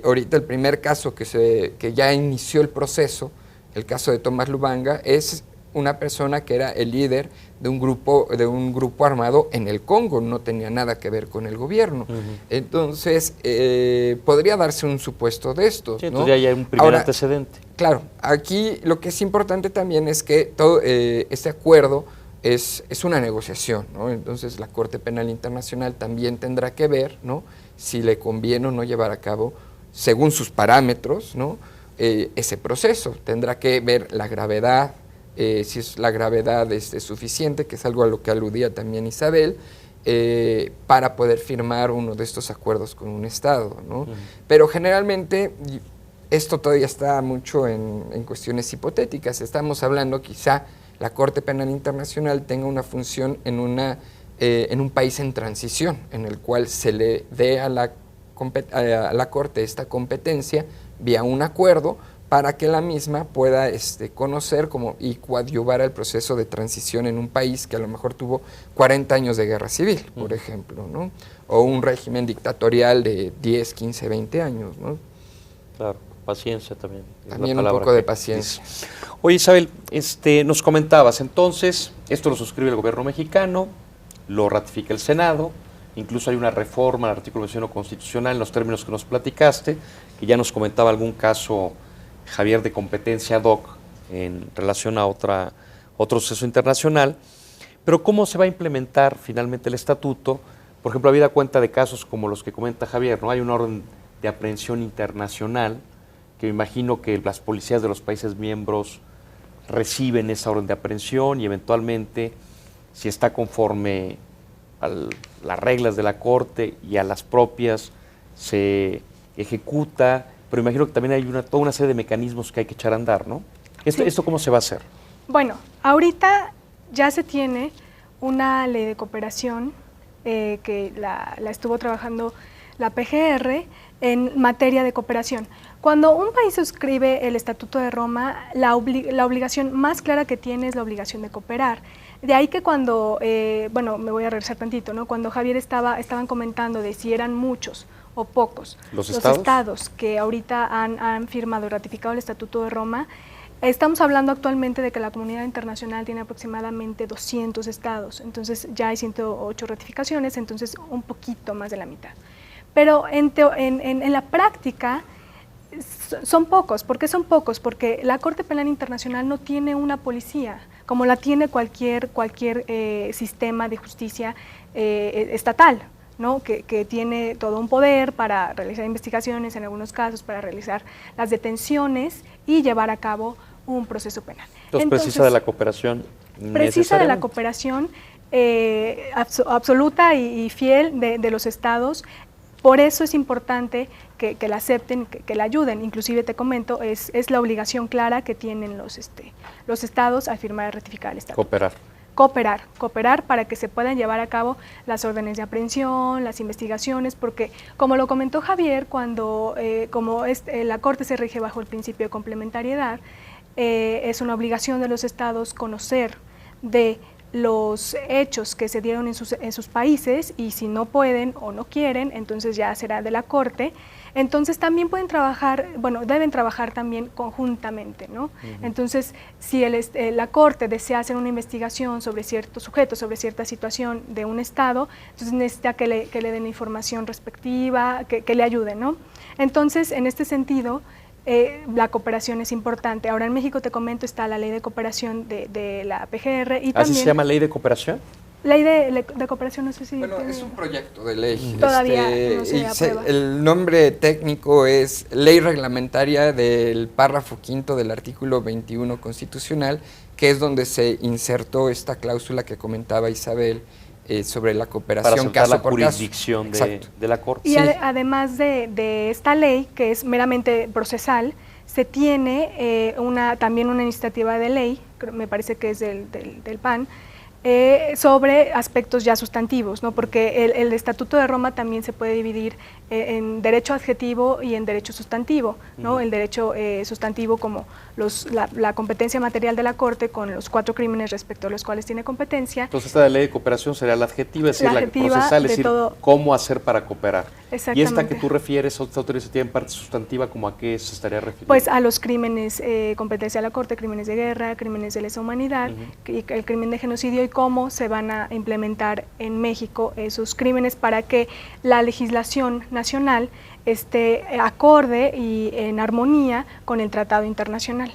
Ahorita el primer caso que ya inició el proceso, el caso de Tomás Lubanga, es una persona que era el líder de un grupo armado en el Congo, no tenía nada que ver con el gobierno. Entonces, podría darse un supuesto de estos, Sí, ¿no? entonces ya hay un primer antecedente. Claro, aquí lo que es importante también es que todo este acuerdo es una negociación, ¿no? Entonces la Corte Penal Internacional también tendrá que ver, ¿no?, si le conviene o no llevar a cabo, según sus parámetros, ¿no?, ese proceso. Tendrá que ver la gravedad, si es la gravedad suficiente, que es algo a lo que aludía también Isabel, para poder firmar uno de estos acuerdos con un Estado, ¿no? Pero generalmente esto todavía está mucho en cuestiones hipotéticas. Estamos hablando quizá la Corte Penal Internacional tenga una función en un país en transición, en el cual se le dé a la Corte esta competencia vía un acuerdo para que la misma pueda conocer y coadyuvar el proceso de transición en un país que a lo mejor tuvo 40 años de guerra civil, por ejemplo, ¿no? O un régimen dictatorial de 10, 15, 20 años, ¿no? Claro, paciencia también. También un poco de paciencia. Oye, Isabel, nos comentabas, entonces, esto lo suscribe el gobierno mexicano, lo ratifica el Senado, incluso hay una reforma al artículo 21 constitucional en los términos que nos platicaste, que ya nos comentaba algún caso, Javier, de competencia ad hoc en relación a otro suceso internacional, pero ¿cómo se va a implementar finalmente el estatuto? Por ejemplo, habida cuenta de casos como los que comenta Javier, ¿no? Hay una orden de aprehensión internacional que me imagino que las policías de los países miembros reciben esa orden de aprehensión y eventualmente, si está conforme a las reglas de la Corte y a las propias, se ejecuta, pero imagino que también hay toda una serie de mecanismos que hay que echar a andar, ¿no? ¿Esto cómo se va a hacer? Bueno, ahorita ya se tiene una ley de cooperación que la estuvo trabajando la PGR en materia de cooperación. Cuando un país suscribe el Estatuto de Roma, la obligación más clara que tiene es la obligación de cooperar. De ahí que cuando, bueno, me voy a regresar tantito, ¿no? Cuando Javier estaban comentando de si eran muchos o pocos los estados que ahorita han firmado y ratificado el Estatuto de Roma, estamos hablando actualmente de que la comunidad internacional tiene aproximadamente 200 estados, entonces ya hay 108 ratificaciones, entonces un poquito más de la mitad. Pero en la práctica son pocos. ¿Por qué son pocos? Porque la Corte Penal Internacional no tiene una policía, como la tiene cualquier sistema de justicia estatal, ¿no? Que tiene todo un poder para realizar investigaciones, en algunos casos para realizar las detenciones y llevar a cabo un proceso penal. Entonces precisa de la cooperación precisa de la cooperación absoluta y fiel de los estados. Por eso es importante que la acepten, que la ayuden. Inclusive te comento, es la obligación clara que tienen los estados al firmar y ratificar el estatuto. Cooperar para que se puedan llevar a cabo las órdenes de aprehensión, las investigaciones, porque como lo comentó Javier, como la Corte se rige bajo el principio de complementariedad, es una obligación de los estados conocer de los hechos que se dieron en sus países, y si no pueden o no quieren, entonces ya será de la Corte Entonces también pueden trabajar, bueno, deben trabajar también conjuntamente, ¿no? Entonces, si la Corte desea hacer una investigación sobre cierto sujeto, sobre cierta situación de un Estado, entonces necesita que le den información respectiva, que le ayuden, ¿no? Entonces, en este sentido, la cooperación es importante. Ahora en México, te comento, está la ley de cooperación de la PGR y ¿Así también... se llama ley de cooperación? Ley de cooperación, no sé si... Bueno, es un proyecto de ley. Todavía no se aprueba. El nombre técnico es Ley Reglamentaria del párrafo 5º del artículo 21 constitucional, que es donde se insertó esta cláusula que comentaba Isabel sobre la cooperación para aceptar caso la por jurisdicción caso. de la Corte. Y Sí. además de esta ley, que es meramente procesal, se tiene también una iniciativa de ley, me parece que es del PAN, sobre aspectos ya sustantivos, ¿no? Porque el Estatuto de Roma también se puede dividir en derecho adjetivo y en derecho sustantivo, ¿no? El derecho sustantivo como la competencia material de la Corte con los 4 crímenes respecto a los cuales tiene competencia. Entonces esta ley de cooperación sería la adjetiva, es decir, la procesal, es decir, cómo hacer para cooperar. Exactamente. Y esta que tú refieres, esta autorizativa en parte sustantiva, ¿cómo a qué se estaría refiriendo? Pues a los crímenes, competencia de la Corte, crímenes de guerra, crímenes de lesa humanidad, y el crimen de genocidio, y cómo se van a implementar en México esos crímenes para que la legislación nacional esté acorde y en armonía con el tratado internacional.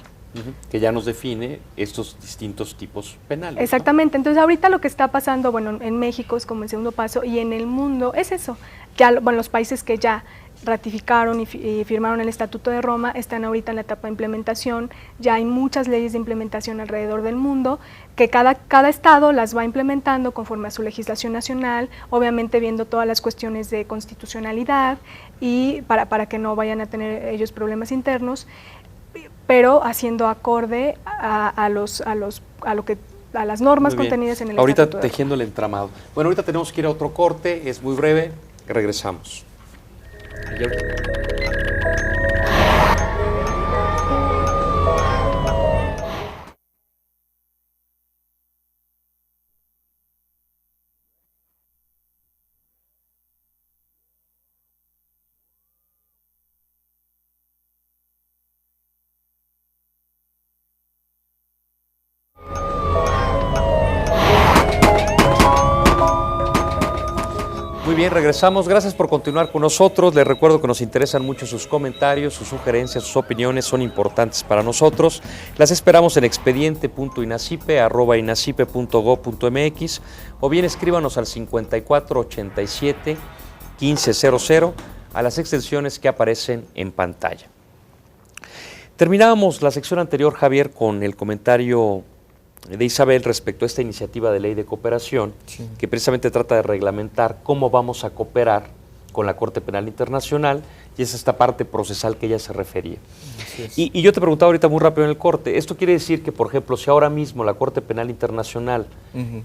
Que ya nos define estos distintos tipos penales. Exactamente, ¿no? Entonces ahorita lo que está pasando, bueno, en México es como el segundo paso, y en el mundo es eso, ya, bueno, los países que ya ratificaron y firmaron el Estatuto de Roma están ahorita en la etapa de implementación. Ya hay muchas leyes de implementación alrededor del mundo que cada estado las va implementando conforme a su legislación nacional, obviamente viendo todas las cuestiones de constitucionalidad y para que no vayan a tener ellos problemas internos, pero haciendo acorde a las normas contenidas en el ahorita Estatuto de Roma. tejiendo el entramado. Bueno, ahorita tenemos que ir a otro corte, es muy breve, regresamos. Muy bien, regresamos. Gracias por continuar con nosotros. Les recuerdo que nos interesan mucho sus comentarios, sus sugerencias, sus opiniones, son importantes para nosotros. Las esperamos en expediente.inacipe@inacipe.gov.mx o bien escríbanos al 5487-1500 a las extensiones que aparecen en pantalla. Terminábamos la sección anterior, Javier, con el comentario de Isabel respecto a esta iniciativa de ley de cooperación, sí, que precisamente trata de reglamentar cómo vamos a cooperar con la Corte Penal Internacional, y es esta parte procesal que ella se refería. Y yo te preguntaba ahorita muy rápido en el corte, ¿esto quiere decir que, por ejemplo, si ahora mismo la Corte Penal Internacional,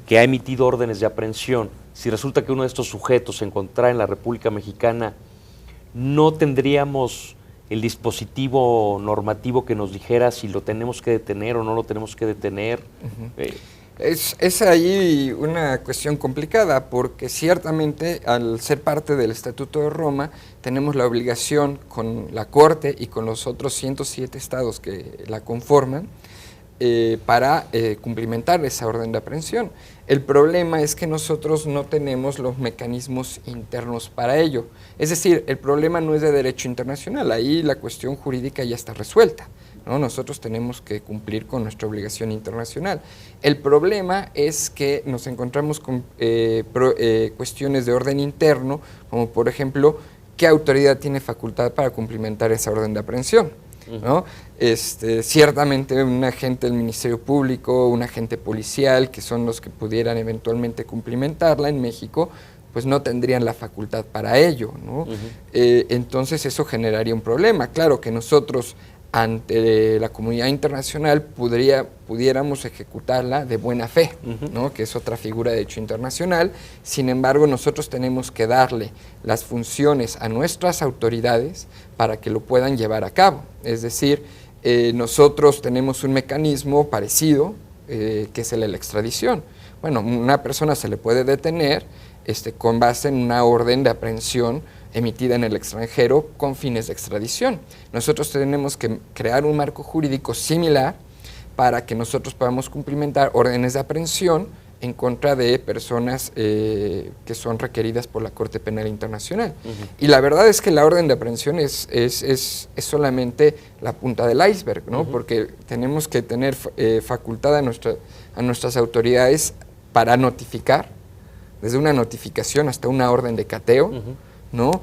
que ha emitido órdenes de aprehensión, si resulta que uno de estos sujetos se encontrara en la República Mexicana, no tendríamos el dispositivo normativo que nos dijera si lo tenemos que detener o no lo tenemos que detener? Es ahí una cuestión complicada, porque ciertamente al ser parte del Estatuto de Roma tenemos la obligación con la Corte y con los otros 107 estados que la conforman para cumplimentar esa orden de aprehensión. El problema es que nosotros no tenemos los mecanismos internos para ello. Es decir, el problema no es de derecho internacional, ahí la cuestión jurídica ya está resuelta, ¿no? Nosotros tenemos que cumplir con nuestra obligación internacional. El problema es que nos encontramos con cuestiones de orden interno, como por ejemplo, ¿qué autoridad tiene facultad para cumplimentar esa orden de aprehensión? ¿No? Ciertamente un agente del Ministerio Público, un agente policial, que son los que pudieran eventualmente cumplimentarla en México, pues no tendrían la facultad para ello, ¿no? Entonces eso generaría un problema. Claro que nosotros ante la comunidad internacional pudiéramos ejecutarla de buena fe, ¿no? Que es otra figura de derecho internacional. Sin embargo, nosotros tenemos que darle las funciones a nuestras autoridades para que lo puedan llevar a cabo. Es decir, nosotros tenemos un mecanismo parecido, que es el de la extradición. Bueno, una persona se le puede detener con base en una orden de aprehensión emitida en el extranjero con fines de extradición. Nosotros tenemos que crear un marco jurídico similar para que nosotros podamos cumplimentar órdenes de aprehensión en contra de personas que son requeridas por la Corte Penal Internacional. Y la verdad es que la orden de aprehensión es solamente la punta del iceberg, ¿no? Porque tenemos que tener facultad a nuestras autoridades para notificar, desde una notificación hasta una orden de cateo, ¿no?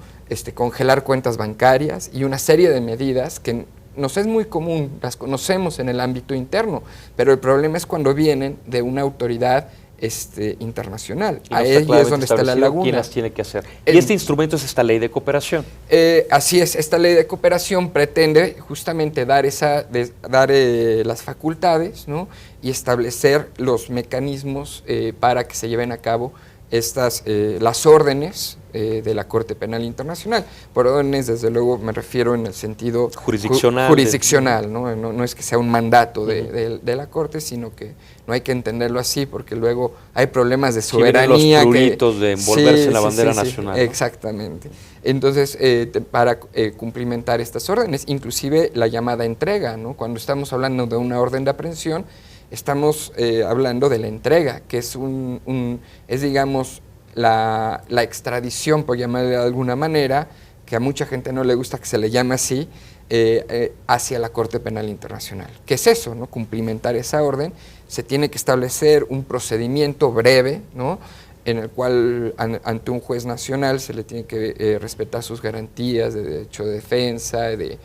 Congelar cuentas bancarias y una serie de medidas que nos es muy común, las conocemos en el ámbito interno, pero el problema es cuando vienen de una autoridad internacional. Y no Ahí está es donde está la laguna. ¿Quién las tiene que hacer? Y este instrumento es esta ley de cooperación. Así es, esta ley de cooperación pretende justamente dar las facultades, ¿no? Y establecer los mecanismos para que se lleven a cabo las órdenes de la Corte Penal Internacional. Por órdenes, desde luego, me refiero en el sentido jurisdiccional, ¿no? No es que sea un mandato de la Corte, sino que no hay que entenderlo así, porque luego hay problemas de soberanía. Los pruritos de envolverse en la bandera nacional. ¿No? Exactamente. Entonces, para cumplimentar estas órdenes, inclusive la llamada entrega, ¿no? Cuando estamos hablando de una orden de aprehensión, estamos hablando de la entrega, que es digamos, la extradición, por llamarle de alguna manera, que a mucha gente no le gusta que se le llame así, hacia la Corte Penal Internacional. ¿Qué es eso, no? Cumplimentar esa orden. Se tiene que establecer un procedimiento breve, ¿no? En el cual ante un juez nacional se le tiene que respetar sus garantías de derecho de defensa, de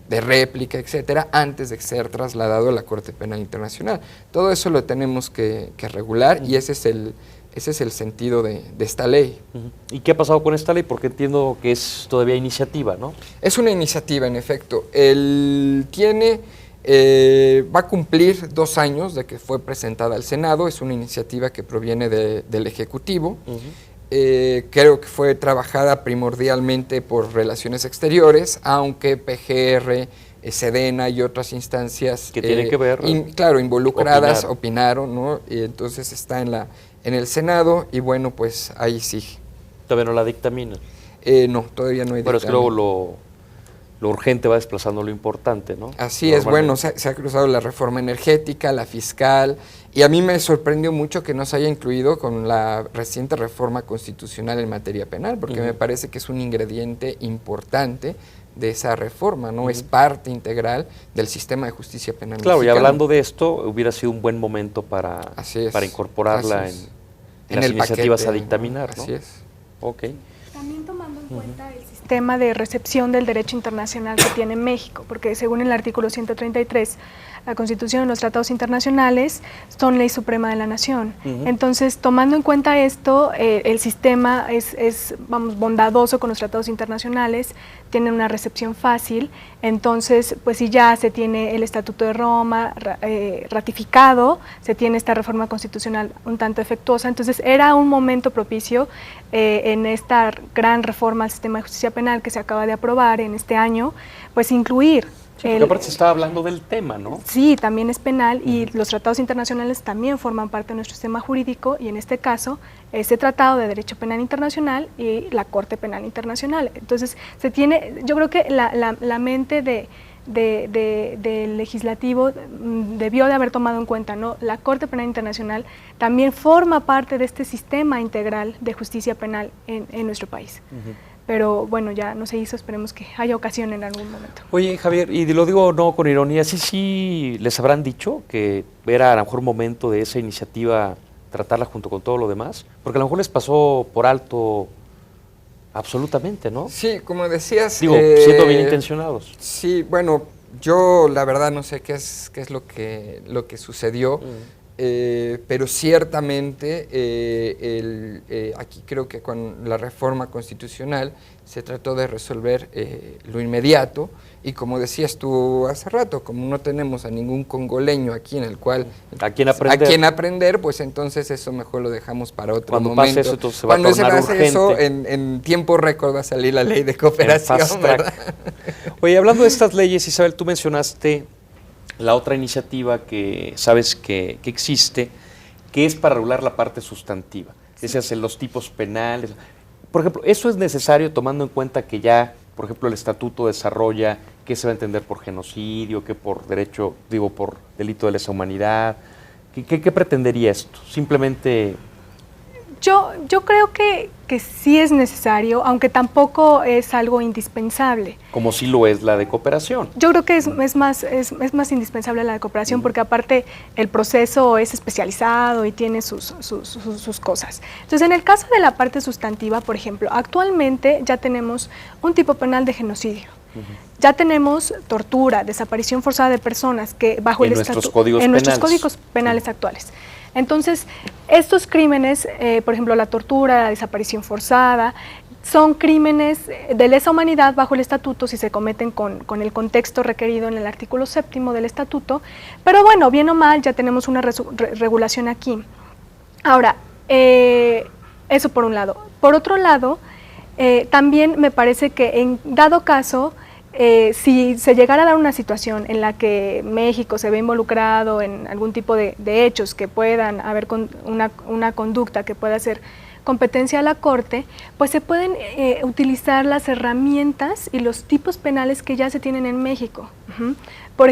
réplica, etcétera, antes de ser trasladado a la Corte Penal Internacional. Todo eso lo tenemos que regular y ese es el sentido de esta ley. ¿Y qué ha pasado con esta ley? Porque entiendo que es todavía iniciativa, ¿no? Es una iniciativa, en efecto. Va a cumplir 2 años de que fue presentada al Senado. Es una iniciativa que proviene del Ejecutivo. Creo que fue trabajada primordialmente por Relaciones Exteriores, aunque PGR, Sedena y otras instancias que tienen que ver, involucradas opinaron, ¿no? Y entonces está en el Senado y bueno, pues ahí sí. ¿Todavía no la dictaminan? No, todavía no hay dictamen. Pero es que luego lo urgente va desplazando lo importante, ¿no? Así es, bueno, se ha cruzado la reforma energética, la fiscal, y a mí me sorprendió mucho que no se haya incluido con la reciente reforma constitucional en materia penal, porque me parece que es un ingrediente importante de esa reforma, ¿no? Es parte integral del sistema de justicia penal mexicano. Y hablando de esto, hubiera sido un buen momento para incorporarla en las iniciativas paquete, a dictaminar, ¿no? Así es. Ok. También tomando en cuenta el sistema de recepción del derecho internacional que tiene México, porque según el artículo 133, la Constitución y los tratados internacionales son ley suprema de la nación. Entonces, tomando en cuenta esto, el sistema es bondadoso con los tratados internacionales, tiene una recepción fácil. Entonces, pues si ya se tiene el Estatuto de Roma ratificado, se tiene esta reforma constitucional un tanto efectuosa, entonces era un momento propicio en esta gran reforma al sistema de justicia penal que se acaba de aprobar en este año, pues incluir. Sí, porque aparte se estaba hablando del tema, ¿no? Sí, también es penal y los tratados internacionales también forman parte de nuestro sistema jurídico y en este caso ese tratado de derecho penal internacional y la Corte Penal Internacional. Entonces yo creo que la mente del legislativo debió de haber tomado en cuenta, ¿no? La Corte Penal Internacional también forma parte de este sistema integral de justicia penal en nuestro país. Pero bueno, ya no se hizo, esperemos que haya ocasión en algún momento. Oye, Javier, y lo digo no con ironía, sí les habrán dicho que era a lo mejor momento de esa iniciativa tratarla junto con todo lo demás, porque a lo mejor les pasó por alto absolutamente, ¿no? Sí, como decías... Digo, siendo bien intencionados. Sí, bueno, yo la verdad no sé qué es lo que sucedió, pero ciertamente aquí creo que con la reforma constitucional se trató de resolver lo inmediato y como decías tú hace rato, como no tenemos a ningún congoleño aquí en el cual a quien aprender, pues entonces eso mejor lo dejamos para otro Cuando momento. Pase eso, entonces se va a tornar urgente. Eso, en tiempo récord va a salir la ley de cooperación, ¿verdad? Oye, hablando de estas leyes, Isabel, tú mencionaste la otra iniciativa que sabes que existe, que es para regular la parte sustantiva. Decías, los tipos penales. por ejemplo, ¿eso es necesario tomando en cuenta que ya, por ejemplo, el estatuto desarrolla qué se va a entender por genocidio, qué por derecho, digo, por delito de lesa humanidad? ¿Qué pretendería esto? Simplemente... Yo creo que sí es necesario, aunque tampoco es algo indispensable. Como sí lo es la de cooperación. Yo creo que es más indispensable la de cooperación, porque aparte el proceso es especializado y tiene sus cosas. Entonces, en el caso de la parte sustantiva, por ejemplo, actualmente ya tenemos un tipo penal de genocidio. Ya tenemos tortura, desaparición forzada de personas que bajo nuestros códigos penales actuales. Entonces, estos crímenes, por ejemplo, la tortura, la desaparición forzada, son crímenes de lesa humanidad bajo el estatuto si se cometen con el contexto requerido en el artículo 7º del estatuto, pero bueno, bien o mal, ya tenemos una regulación aquí. Ahora, eso por un lado. Por otro lado, también me parece que en dado caso, si se llegara a dar una situación en la que México se ve involucrado en algún tipo de hechos que puedan haber una conducta que pueda ser competencia a la Corte, pues se pueden utilizar las herramientas y los tipos penales que ya se tienen en México.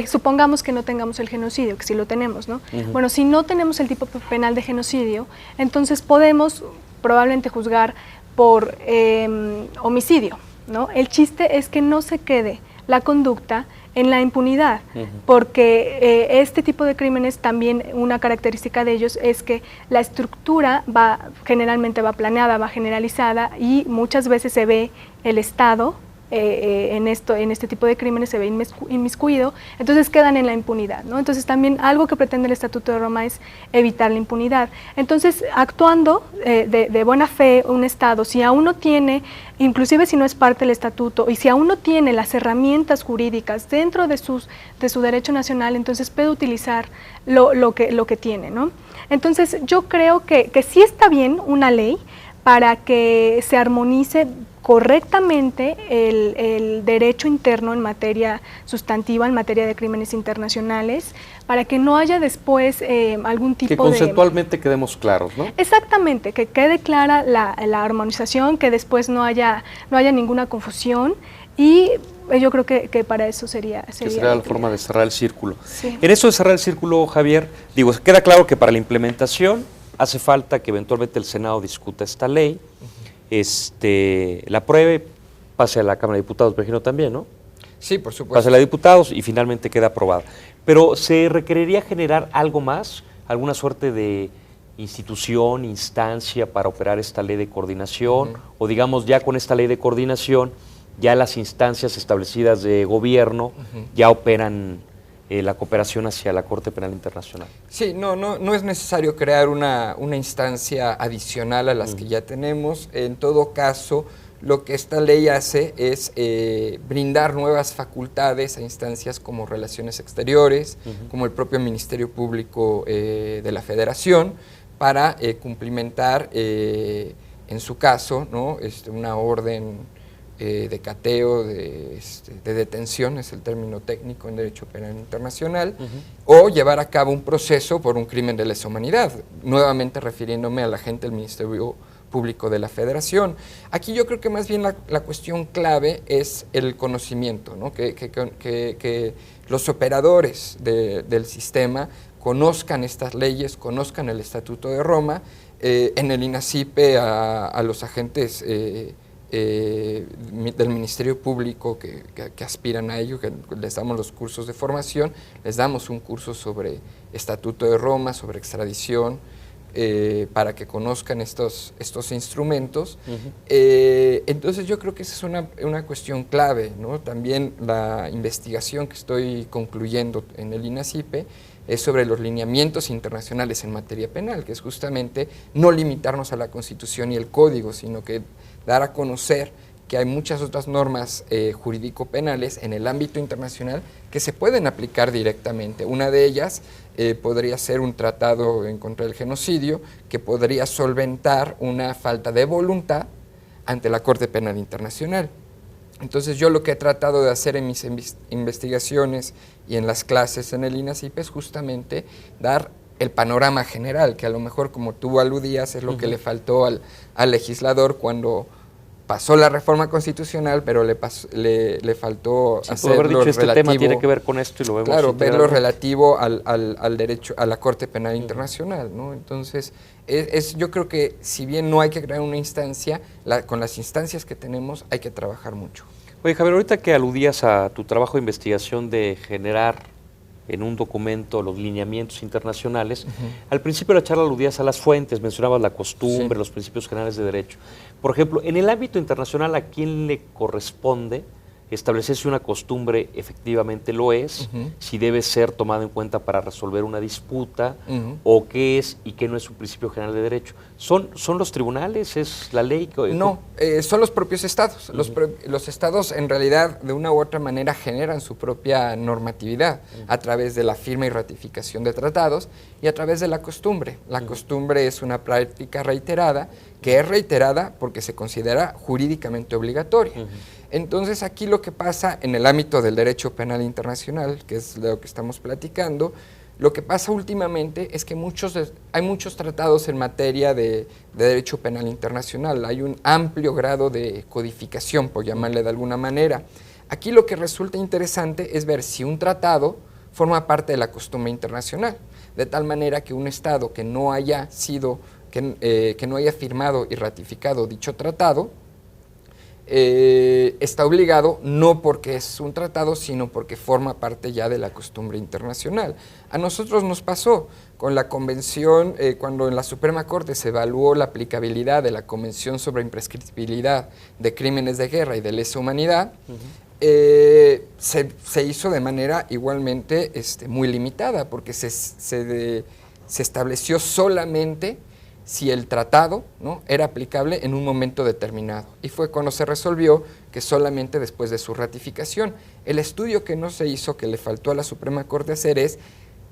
Supongamos que no tengamos el genocidio, que sí lo tenemos, ¿no? Bueno, si no tenemos el tipo penal de genocidio, entonces podemos probablemente juzgar por homicidio, ¿no? El chiste es que no se quede la conducta en la impunidad, porque este tipo de crímenes también una característica de ellos es que la estructura generalmente va planeada, va generalizada y muchas veces se ve el Estado en este tipo de crímenes se ve inmiscuido, entonces quedan en la impunidad, ¿no? Entonces también algo que pretende el Estatuto de Roma es evitar la impunidad. Entonces, actuando de buena fe un Estado, si aún no tiene, inclusive si no es parte del Estatuto, y si aún no tiene las herramientas jurídicas dentro de su derecho nacional, entonces puede utilizar lo que tiene, ¿no? Entonces, yo creo que sí está bien una ley para que se armonice correctamente el derecho interno en materia sustantiva, en materia de crímenes internacionales, para que no haya después algún tipo de... Que conceptualmente quedemos claros, ¿no? Exactamente, que quede clara la armonización, que después no haya ninguna confusión y yo creo que para eso sería la forma de cerrar el círculo. Sí. En eso de cerrar el círculo, Javier, queda claro que para la implementación hace falta que eventualmente el Senado discuta esta ley, la apruebe, pase a la Cámara de Diputados, me imagino también, ¿no? Sí, por supuesto. Pase a la de Diputados y finalmente queda aprobada. Pero ¿se requeriría generar algo más? ¿Alguna suerte de institución, instancia para operar esta ley de coordinación? O digamos, ya con esta ley de coordinación, ya las instancias establecidas de gobierno ya operan la cooperación hacia la Corte Penal Internacional. Sí, no es necesario crear una instancia adicional a las que ya tenemos. En todo caso, lo que esta ley hace es brindar nuevas facultades a instancias como Relaciones Exteriores, como el propio Ministerio Público de la Federación, para cumplimentar, en su caso, ¿no? Una orden de cateo, de detención, es el término técnico en Derecho Penal Internacional, o llevar a cabo un proceso por un crimen de lesa humanidad, nuevamente refiriéndome a la gente del Ministerio Público de la Federación. Aquí yo creo que más bien la cuestión clave es el conocimiento, ¿no? Que los operadores del sistema conozcan estas leyes, conozcan el Estatuto de Roma, en el INACIPE a los agentes del Ministerio Público que aspiran a ello, que les damos los cursos de formación, les damos un curso sobre Estatuto de Roma, sobre extradición, para que conozcan estos instrumentos. Entonces yo creo que esa es una cuestión clave, ¿no? También la investigación que estoy concluyendo en el INACIPE es sobre los lineamientos internacionales en materia penal, que es justamente no limitarnos a la Constitución y el Código, sino que dar a conocer que hay muchas otras normas jurídico-penales en el ámbito internacional que se pueden aplicar directamente. Una de ellas podría ser un tratado en contra del genocidio que podría solventar una falta de voluntad ante la Corte Penal Internacional. Entonces yo lo que he tratado de hacer en mis investigaciones y en las clases en el INACIPE es justamente dar el panorama general, que a lo mejor, como tú aludías, es lo que le faltó al legislador cuando pasó la reforma constitucional, pero le faltó Sí, hacer haber dicho lo este relativo, tema tiene que ver con esto y lo vemos claro, ver lo integralmente. relativo al derecho, a la Corte Penal Internacional, ¿no? Entonces, yo creo que si bien no hay que crear una instancia, con las instancias que tenemos hay que trabajar mucho. Oye, Javier, ahorita que aludías a tu trabajo de investigación de generar en un documento los lineamientos internacionales, al principio de la charla aludías a las fuentes, mencionabas la costumbre, Sí. los principios generales de derecho. Por ejemplo, en el ámbito internacional, ¿a quién le corresponde establecer si una costumbre efectivamente lo es, si debe ser tomada en cuenta para resolver una disputa, o qué es y qué no es un principio general de derecho? ¿Son los tribunales? ¿Es la ley? No, son los propios estados. Los estados en realidad de una u otra manera generan su propia normatividad a través de la firma y ratificación de tratados y a través de la costumbre. La costumbre es una práctica reiterada, que es reiterada porque se considera jurídicamente obligatoria. Entonces aquí lo que pasa en el ámbito del derecho penal internacional, que es de lo que estamos platicando, lo que pasa últimamente es que hay muchos tratados en materia de derecho penal internacional, hay un amplio grado de codificación, por llamarle de alguna manera. Aquí lo que resulta interesante es ver si un tratado forma parte de la costumbre internacional, de tal manera que un Estado que no haya firmado y ratificado dicho tratado, está obligado no porque es un tratado, sino porque forma parte ya de la costumbre internacional. A nosotros nos pasó con la convención, cuando en la Suprema Corte se evaluó la aplicabilidad de la Convención sobre Imprescriptibilidad de Crímenes de Guerra y de Lesa Humanidad, se hizo de manera igualmente muy limitada, porque se estableció solamente si el tratado, ¿no?, era aplicable en un momento determinado. Y fue cuando se resolvió que solamente después de su ratificación. El estudio que no se hizo, que le faltó a la Suprema Corte hacer, es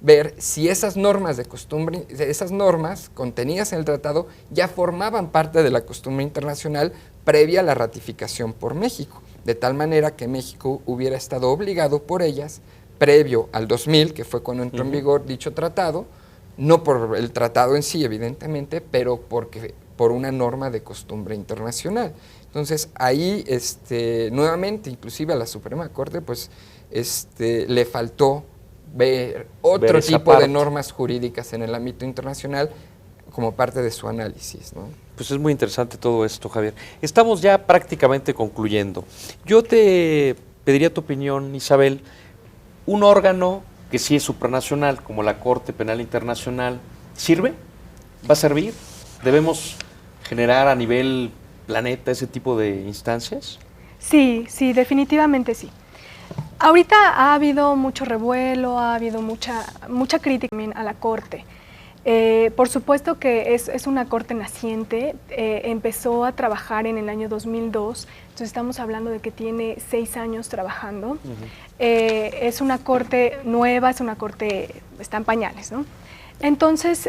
ver si esas normas de costumbre, esas normas contenidas en el tratado ya formaban parte de la costumbre internacional previa a la ratificación por México, de tal manera que México hubiera estado obligado por ellas previo al 2000, que fue cuando entró en vigor dicho tratado, no por el tratado en sí, evidentemente, pero por una norma de costumbre internacional. Entonces, ahí, nuevamente, inclusive a la Suprema Corte, pues, le faltó ver otro tipo de normas jurídicas en el ámbito internacional como parte de su análisis, ¿no? Pues es muy interesante todo esto, Javier. Estamos ya prácticamente concluyendo. Yo te pediría tu opinión, Isabel. Un órgano que sí es supranacional, como la Corte Penal Internacional, ¿sirve? ¿Va a servir? ¿Debemos generar a nivel planeta ese tipo de instancias? Sí, definitivamente sí. Ahorita ha habido mucho revuelo, ha habido mucha crítica a la Corte. Por supuesto que es una corte naciente, empezó a trabajar en el año 2002, entonces estamos hablando de que tiene 6 años trabajando. Es una corte nueva, es una corte, está en pañales, ¿no? Entonces,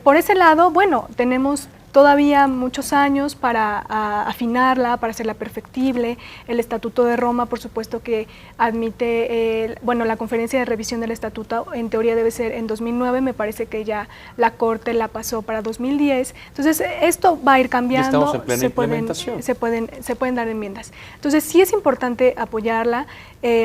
por ese lado, bueno, tenemos todavía muchos años para afinarla, para hacerla perfectible. El Estatuto de Roma, por supuesto que admite, bueno, la conferencia de revisión del Estatuto en teoría debe ser en 2009, me parece que ya la Corte la pasó para 2010. Entonces, esto va a ir cambiando. Estamos en plena implementación. Se pueden dar enmiendas. Entonces, sí es importante apoyarla,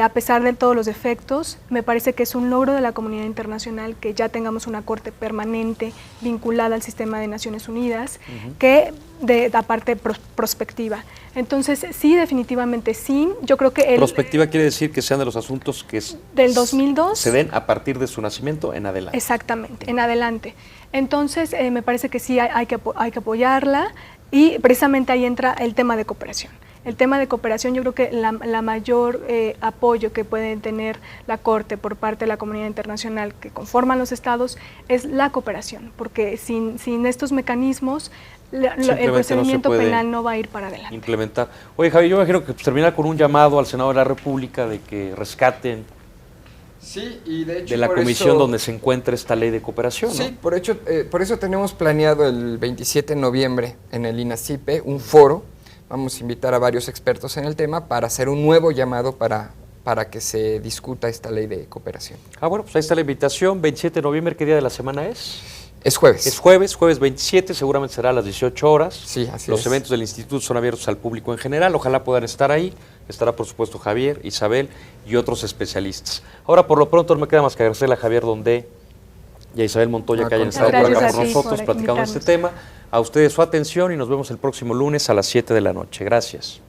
a pesar de todos los defectos. Me parece que es un logro de la comunidad internacional que ya tengamos una Corte permanente vinculada al sistema de Naciones Unidas, que de la parte prospectiva. Entonces, sí, definitivamente sí. Yo creo que prospectiva quiere decir que sean de los asuntos que del 2002 se den a partir de su nacimiento en adelante. Exactamente, en adelante. Entonces, me parece que sí hay que apoyarla, y precisamente ahí entra el tema de cooperación. El tema de cooperación, yo creo que la mayor apoyo que puede tener la Corte por parte de la comunidad internacional que conforman los estados es la cooperación, porque sin estos mecanismos el procedimiento penal no va a ir para adelante. Implementar. Oye, Javier, yo me imagino que terminar con un llamado al Senado de la República de que rescaten Sí, y de hecho de la comisión donde se encuentra esta ley de cooperación, ¿no? Sí, por eso tenemos planeado el 27 de noviembre en el INACIPE un foro. Vamos a invitar a varios expertos en el tema para hacer un nuevo llamado para que se discuta esta ley de cooperación. Bueno, pues ahí está la invitación. 27 de noviembre, ¿qué día de la semana es? Es jueves. Es jueves 27, seguramente será a las 18 horas. Sí, así Los es. eventos del instituto son abiertos al público en general, ojalá puedan estar ahí. Estará, por supuesto, Javier, Isabel y otros especialistas. Ahora, por lo pronto, no me queda más que agradecerle a Javier Dondé y a Isabel Montoya que hayan estado por Gracias acá a por ti nosotros por platicando de este invitarnos. tema. A ustedes su atención y nos vemos el próximo lunes a las 7 de la noche. Gracias.